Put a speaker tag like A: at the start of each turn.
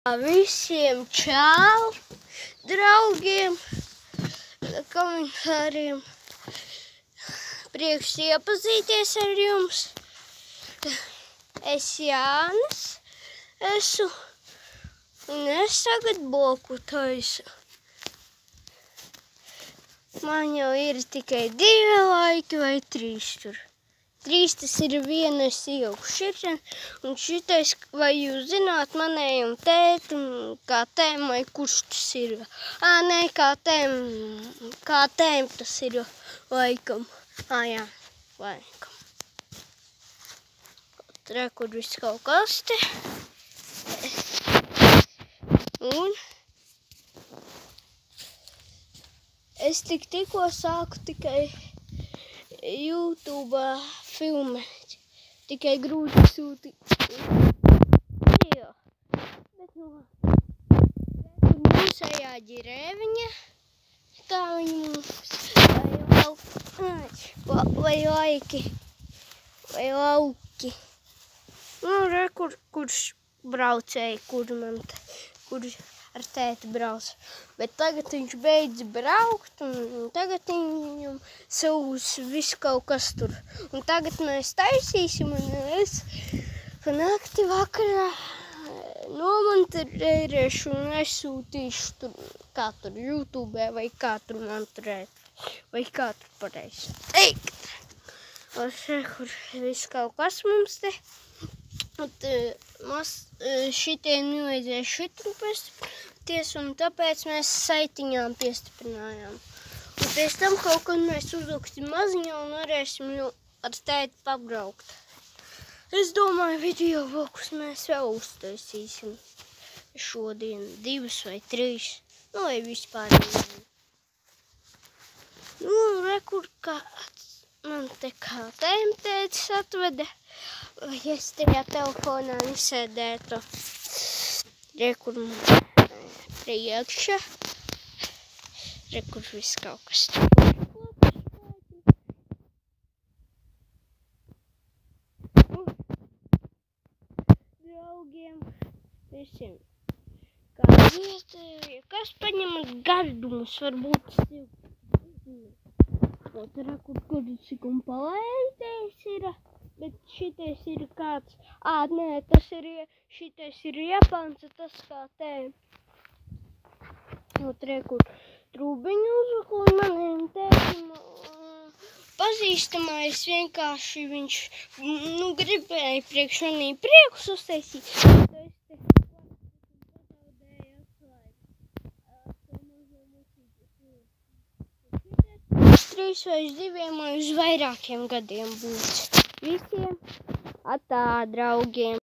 A: Visiem čau, draugiem, komentāriem. Prieks iepazīties ar jums. Es Jānis esmu un es tagad bloku taisu. Man jau ir tikai 2 laiki vai 3 tur. 3 tas ir viena ieaugu šitien, un šitais, vai jūs zināt, manējum tētim, kā tēm, vai kurš tas ir? Nē, kā tēm tas ir laikam. Jā, laikam. Re, kur viss kaut kas te. Un es tikko sāku tikai YouTube filmēt, tikai grūti sūtīt video, bet mūsējā ģirēviņa, kā viņi mums, vai lauki. Re, kurš braucēja, kur ar tēti brauc. Bet tagad viņš beidz braukt, un tagad viņam savus visu kaut kas tur. Un tagad mēs taisīsim, un es pa nakti vakarā nomonterēšu un aizsūtīšu tur, kā tur YouTube, vai kā tur monterēt, vai kā tur pareizi teikt. Un kur viss kaut kas mums te. Šitie nevajadzēja šitru piestiprināties, un tāpēc mēs saitiņām piestiprinājām. Un pēc tam kaut kad mēs uzliksim maziņā un varēsim ar tēti pabraukt. Es domāju, video vlogus mēs vēl uztaisīsim šodien 2 vai 3, vai vispār nezinu. Re, kur kāds man te kā tētis atveda. Vai es tajā telefonā nesēdētu. Re, kur man priekšā. Re, kur viss kaut kas draugiem visiem. Kā vietēji, kas paņemat gardumus, varbūt re, kur cik un palēdējs ir. Bet šitais ir kāds, nē, šitais ir Japāns, tas kā tēm. Re, kur trūbiņu uzliku, un maniem tētim pazīstamais vienkārši viņš, gribēja priekš manī priekus uztaisīt. Es 3 vai 2 vai uz vairākiem gadiem būs. Visiem atā, draugiem!